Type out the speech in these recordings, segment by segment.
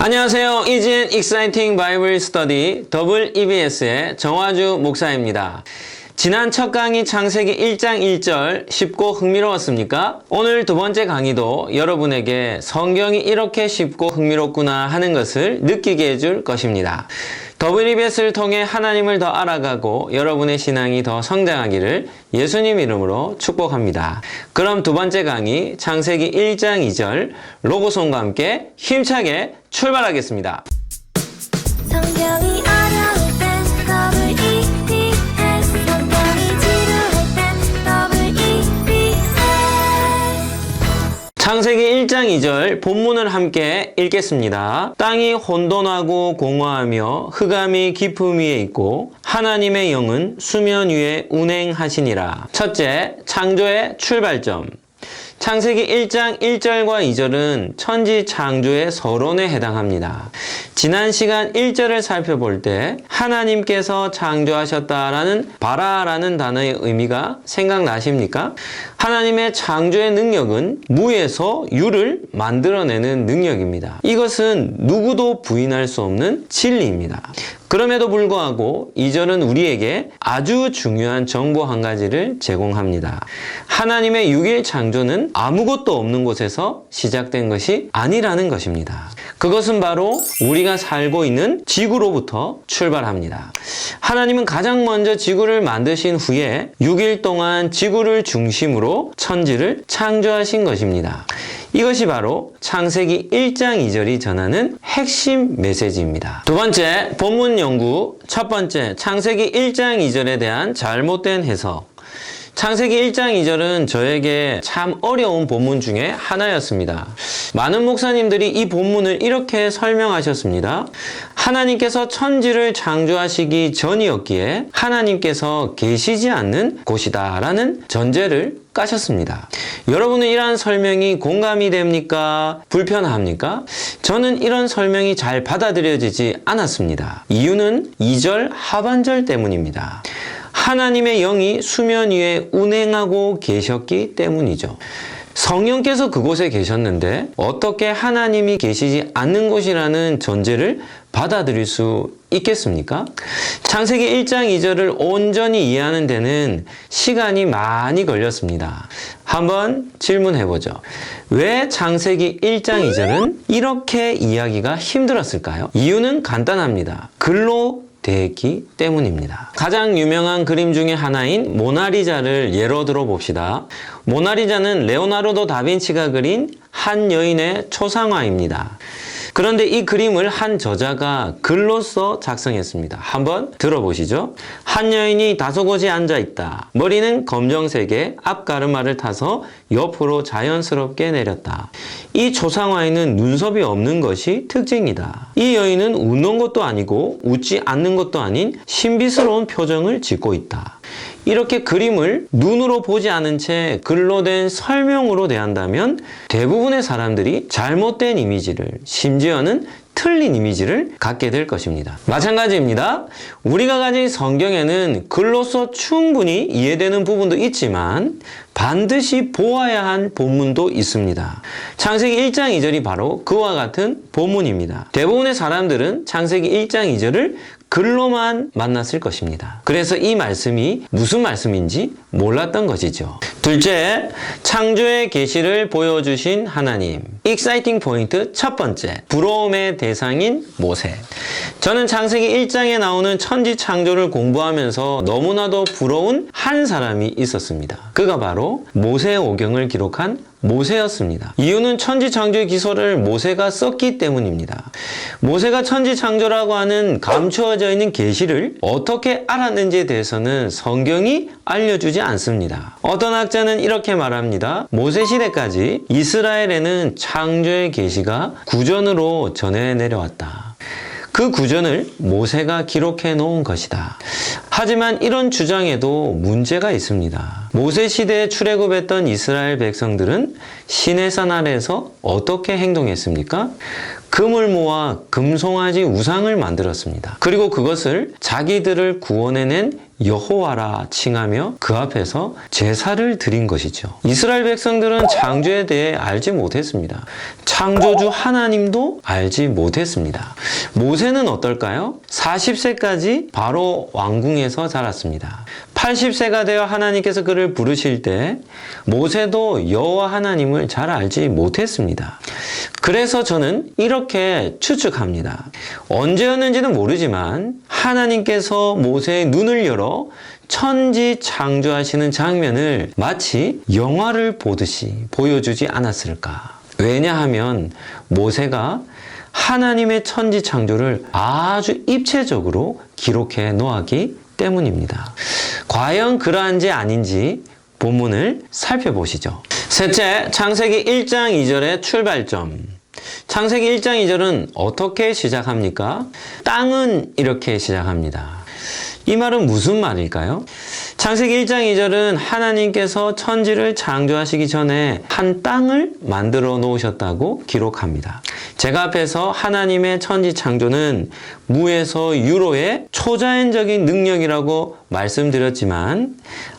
안녕하세요. Easy and Exciting Bible Study EBS의 정화주 목사입니다. 지난 첫 강의 창세기 1장 1절 쉽고 흥미로웠습니까? 오늘 두 번째 강의도 여러분에게 성경이 이렇게 쉽고 흥미롭구나 하는 것을 느끼게 해줄 것입니다. EBS를 통해 하나님을 더 알아가고 여러분의 신앙이 더 성장하기를 예수님 이름으로 축복합니다. 그럼 두 번째 강의 창세기 1장 2절 로고송과 함께 힘차게 출발하겠습니다. 성경이 어려울 땐 EBS, 성경이 지루할 땐 EBS. 창세기 1장 2절 본문을 함께 읽겠습니다. 땅이 혼돈하고 공허하며 흑암이 깊음 위에 있고 하나님의 영은 수면 위에 운행하시니라. 첫째, 창조의 출발점. 창세기 1장 1절과 2절은 천지 창조의 서론에 해당합니다. 지난 시간 1절을 살펴볼 때 하나님께서 창조하셨다라는 바라라는 단어의 의미가 생각나십니까? 하나님의 창조의 능력은 무에서 유를 만들어내는 능력입니다. 이것은 누구도 부인할 수 없는 진리입니다. 그럼에도 불구하고 2절은 우리에게 아주 중요한 정보 한 가지를 제공합니다. 하나님의 6일 창조는 아무것도 없는 곳에서 시작된 것이 아니라는 것입니다. 그것은 바로 우리가 살고 있는 지구로부터 출발합니다. 하나님은 가장 먼저 지구를 만드신 후에 6일 동안 지구를 중심으로 천지를 창조하신 것입니다. 이것이 바로 창세기 1장 2절이 전하는 핵심 메시지입니다. 두 번째, 본문 연구. 첫 번째, 창세기 1장 2절에 대한 잘못된 해석. 창세기 1장 2절은 저에게 참 어려운 본문 중에 하나였습니다. 많은 목사님들이 이 본문을 이렇게 설명하셨습니다. 하나님께서 천지를 창조하시기 전이었기에 하나님께서 계시지 않는 곳이다 라는 전제를 까셨습니다. 여러분은 이러한 설명이 공감이 됩니까? 불편합니까? 저는 이런 설명이 잘 받아들여지지 않았습니다. 이유는 2절 하반절 때문입니다. 하나님의 영이 수면 위에 운행하고 계셨기 때문이죠. 성령께서 그곳에 계셨는데 어떻게 하나님이 계시지 않는 곳이라는 전제를 받아들일 수 있겠습니까? 창세기 1장 2절을 온전히 이해하는 데는 시간이 많이 걸렸습니다. 한번 질문해보죠. 왜 창세기 1장 2절은 이렇게 이해하기가 힘들었을까요? 이유는 간단합니다. 글로 되었기 때문입니다. 가장 유명한 그림 중에 하나인 모나리자를 예로 들어 봅시다. 모나리자는 레오나르도 다빈치가 그린 한 여인의 초상화입니다. 그런데 이 그림을 한 저자가 글로써 작성했습니다. 한번 들어보시죠. 한 여인이 다소곳이 앉아있다. 머리는 검정색의 앞가르마를 타서 옆으로 자연스럽게 내렸다. 이 초상화에는 눈썹이 없는 것이 특징이다. 이 여인은 웃는 것도 아니고 웃지 않는 것도 아닌 신비스러운 표정을 짓고 있다. 이렇게 그림을 눈으로 보지 않은 채 글로 된 설명으로 대한다면 대부분의 사람들이 잘못된 이미지를, 심지어는 틀린 이미지를 갖게 될 것입니다. 마찬가지입니다. 우리가 가진 성경에는 글로서 충분히 이해되는 부분도 있지만 반드시 보아야 한 본문도 있습니다. 창세기 1장 2절이 바로 그와 같은 본문입니다. 대부분의 사람들은 창세기 1장 2절을 글로만 만났을 것입니다. 그래서 이 말씀이 무슨 말씀인지 몰랐던 것이죠. 둘째, 창조의 계시를 보여주신 하나님. 익사이팅 포인트 첫 번째, 부러움의 대상인 모세. 저는 창세기 1장에 나오는 천지 창조를 공부하면서 너무나도 부러운 한 사람이 있었습니다. 그가 바로 모세오경을 기록한 모세였습니다. 이유는 천지창조의 기소를 모세가 썼기 때문입니다. 모세가 천지창조라고 하는 감추어져 있는 계시를 어떻게 알았는지에 대해서는 성경이 알려주지 않습니다. 어떤 학자는 이렇게 말합니다. 모세 시대까지 이스라엘에는 창조의 계시가 구전으로 전해 내려왔다. 그 구전을 모세가 기록해 놓은 것이다. 하지만 이런 주장에도 문제가 있습니다. 모세 시대에 출애굽했던 이스라엘 백성들은 시내산 아래에서 어떻게 행동했습니까? 금을 모아 금송아지 우상을 만들었습니다. 그리고 그것을 자기들을 구원해낸 여호와라 칭하며 그 앞에서 제사를 드린 것이죠. 이스라엘 백성들은 창조에 대해 알지 못했습니다. 창조주 하나님도 알지 못했습니다. 모세는 어떨까요? 40세까지 바로 왕궁에서 자랐습니다. 80세가 되어 하나님께서 그를 부르실 때 모세도 여호와 하나님을 잘 알지 못했습니다. 그래서 저는 이렇게 추측합니다. 언제였는지는 모르지만 하나님께서 모세의 눈을 열어 천지 창조하시는 장면을 마치 영화를 보듯이 보여주지 않았을까. 왜냐하면 모세가 하나님의 천지 창조를 아주 입체적으로 기록해 놓았기 때문입니다. 과연 그러한지 아닌지 본문을 살펴보시죠. 셋째, 창세기 1장 2절의 출발점. 창세기 1장 2절은 어떻게 시작합니까? 땅은 이렇게 시작합니다. 이 말은 무슨 말일까요? 창세기 1장 2절은 하나님께서 천지를 창조하시기 전에 한 땅을 만들어 놓으셨다고 기록합니다. 제가 앞에서 하나님의 천지 창조는 무에서 유로의 초자연적인 능력이라고 말씀드렸지만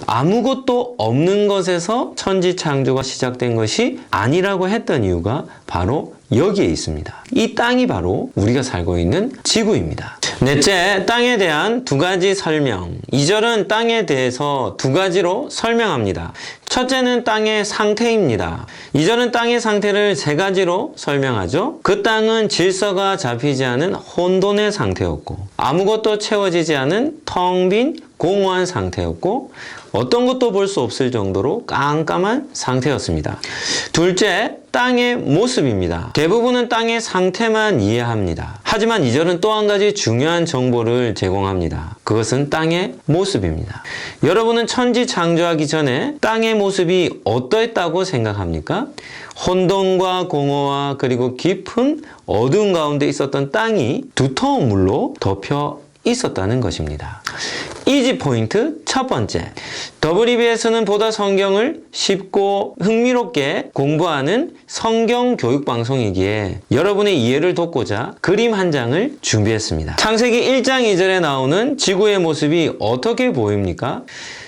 아무것도 없는 것에서 천지 창조가 시작된 것이 아니라고 했던 이유가 바로 여기에 있습니다. 이 땅이 바로 우리가 살고 있는 지구입니다. 넷째, 땅에 대한 두 가지 설명. 2절은 땅에 대해서 두 가지로 설명합니다. 첫째는 땅의 상태입니다. 2절은 땅의 상태를 세 가지로 설명하죠. 그 땅은 질서가 잡히지 않은 혼돈의 상태였고 아무것도 채워지지 않은 텅 빈 공허한 상태였고 어떤 것도 볼 수 없을 정도로 깜깜한 상태였습니다. 둘째, 땅의 모습입니다. 대부분은 땅의 상태만 이해합니다. 하지만 2절은 또 한 가지 중요한 정보를 제공합니다. 그것은 땅의 모습입니다. 여러분은 천지 창조하기 전에 땅의 모습이 어떠했다고 생각합니까? 혼돈과 공허와 그리고 깊은 어두운 가운데 있었던 땅이 두터운 물로 덮여 있었다는 것입니다. 이지 포인트 첫 번째. WBS는 보다 성경을 쉽고 흥미롭게 공부하는 성경 교육 방송이기에 여러분의 이해를 돕고자 그림 한 장을 준비했습니다. 창세기 1장 2절에 나오는 지구의 모습이 어떻게 보입니까?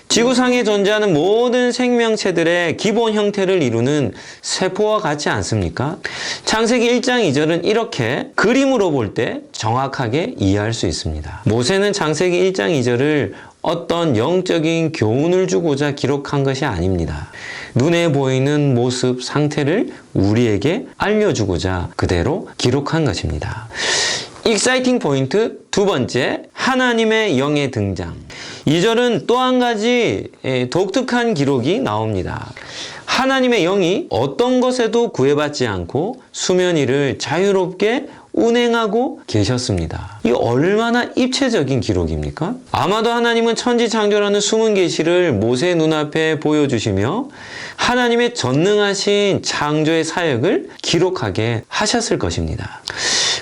지구상에 존재하는 모든 생명체들의 기본 형태를 이루는 세포와 같지 않습니까? 창세기 1장 2절은 이렇게 그림으로 볼 때 정확하게 이해할 수 있습니다. 모세는 창세기 1장 2절을 어떤 영적인 교훈을 주고자 기록한 것이 아닙니다. 눈에 보이는 모습, 상태를 우리에게 알려주고자 그대로 기록한 것입니다. 익사이팅 포인트 두 번째, 하나님의 영의 등장. 2절은 또 한 가지 독특한 기록이 나옵니다. 하나님의 영이 어떤 것에도 구애받지 않고 수면 위를 자유롭게 운행하고 계셨습니다. 이 얼마나 입체적인 기록입니까? 아마도 하나님은 천지 창조라는 숨은 계시를 모세의 눈앞에 보여주시며 하나님의 전능하신 창조의 사역을 기록하게 하셨을 것입니다.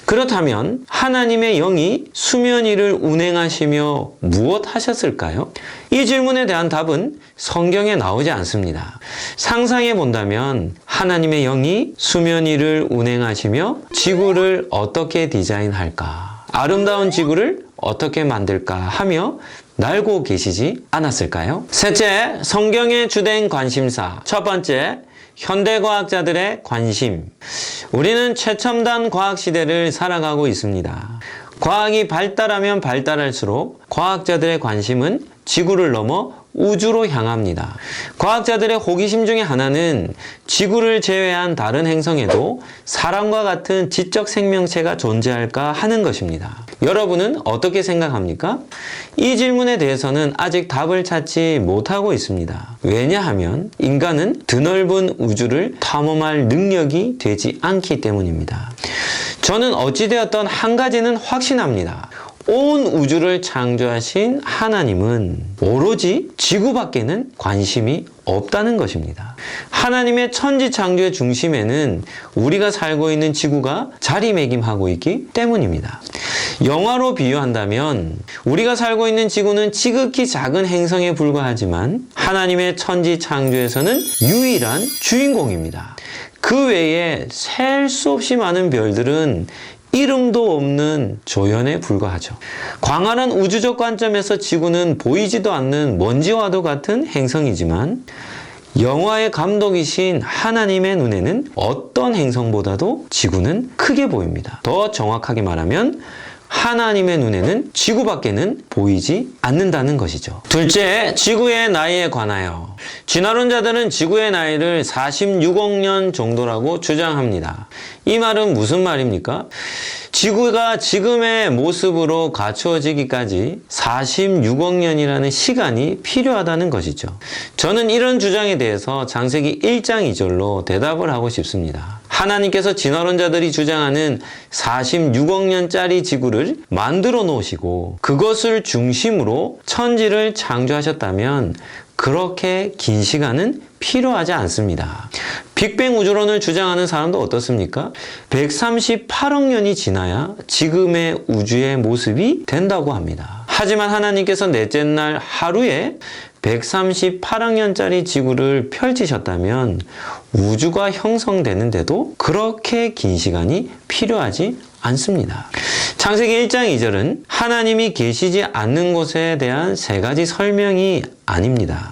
그렇다면 하나님의 영이 수면 위를 운행하시며 무엇 하셨을까요? 이 질문에 대한 답은 성경에 나오지 않습니다. 상상해 본다면 하나님의 영이 수면 위를 운행하시며 지구를 어떻게 디자인할까? 아름다운 지구를 어떻게 만들까 하며 날고 계시지 않았을까요? 셋째, 성경의 주된 관심사. 첫 번째, 현대과학자들의 관심. 우리는 최첨단 과학시대를 살아가고 있습니다. 과학이 발달하면 발달할수록 과학자들의 관심은 지구를 넘어 우주로 향합니다. 과학자들의 호기심 중에 하나는 지구를 제외한 다른 행성에도 사람과 같은 지적 생명체가 존재할까 하는 것입니다. 여러분은 어떻게 생각합니까? 이 질문에 대해서는 아직 답을 찾지 못하고 있습니다. 왜냐하면 인간은 드넓은 우주를 탐험할 능력이 되지 않기 때문입니다. 저는 어찌되었던 한 가지는 확신합니다. 온 우주를 창조하신 하나님은 오로지 지구밖에는 관심이 없다는 것입니다. 하나님의 천지 창조의 중심에는 우리가 살고 있는 지구가 자리매김하고 있기 때문입니다. 영화로 비유한다면 우리가 살고 있는 지구는 지극히 작은 행성에 불과하지만 하나님의 천지 창조에서는 유일한 주인공입니다. 그 외에 셀 수 없이 많은 별들은 이름도 없는 조연에 불과하죠. 광활한 우주적 관점에서 지구는 보이지도 않는 먼지와도 같은 행성이지만 영화의 감독이신 하나님의 눈에는 어떤 행성보다도 지구는 크게 보입니다. 더 정확하게 말하면 하나님의 눈에는 지구밖에는 보이지 않는다는 것이죠. 둘째, 지구의 나이에 관하여. 진화론자들은 지구의 나이를 46억 년 정도라고 주장합니다. 이 말은 무슨 말입니까? 지구가 지금의 모습으로 갖추어지기까지 46억 년이라는 시간이 필요하다는 것이죠. 저는 이런 주장에 대해서 창세기 1장 2절로 대답을 하고 싶습니다. 하나님께서 진화론자들이 주장하는 46억 년짜리 지구를 만들어 놓으시고 그것을 중심으로 천지를 창조하셨다면 그렇게 긴 시간은 필요하지 않습니다. 빅뱅 우주론을 주장하는 사람도 어떻습니까? 138억 년이 지나야 지금의 우주의 모습이 된다고 합니다. 하지만 하나님께서 넷째 날 하루에 138억 년짜리 지구를 펼치셨다면 우주가 형성되는데도 그렇게 긴 시간이 필요하지 않습니다. 창세기 1장 2절은 하나님이 계시지 않는 곳에 대한 세 가지 설명이 아닙니다.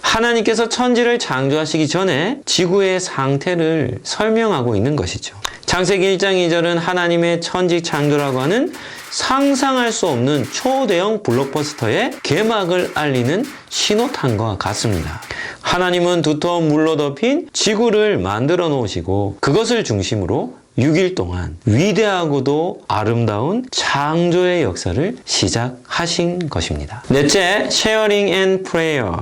하나님께서 천지를 창조하시기 전에 지구의 상태를 설명하고 있는 것이죠. 창세기 1장 2절은 하나님의 천지 창조라고 하는 상상할 수 없는 초대형 블록버스터의 개막을 알리는 신호탄과 같습니다. 하나님은 두터운 물로 덮인 지구를 만들어 놓으시고 그것을 중심으로 6일 동안 위대하고도 아름다운 창조의 역사를 시작하신 것입니다. 넷째, Sharing and Prayer.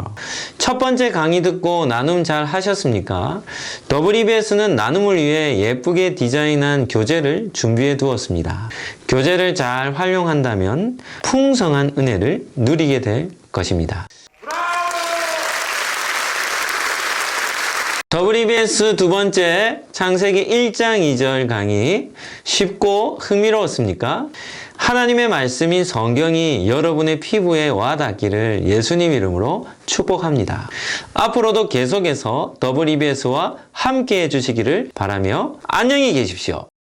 첫 번째 강의 듣고 나눔 잘 하셨습니까? WBS는 나눔을 위해 예쁘게 디자인한 교재를 준비해 두었습니다. 교재를 잘 활용한다면 풍성한 은혜를 누리게 될 것입니다. WBS 두 번째 창세기 1장 2절 강의 쉽고 흥미로웠습니까? 하나님의 말씀인 성경이 여러분의 피부에 와닿기를 예수님 이름으로 축복합니다. 앞으로도 계속해서 WBS와 함께 해주시기를 바라며 안녕히 계십시오.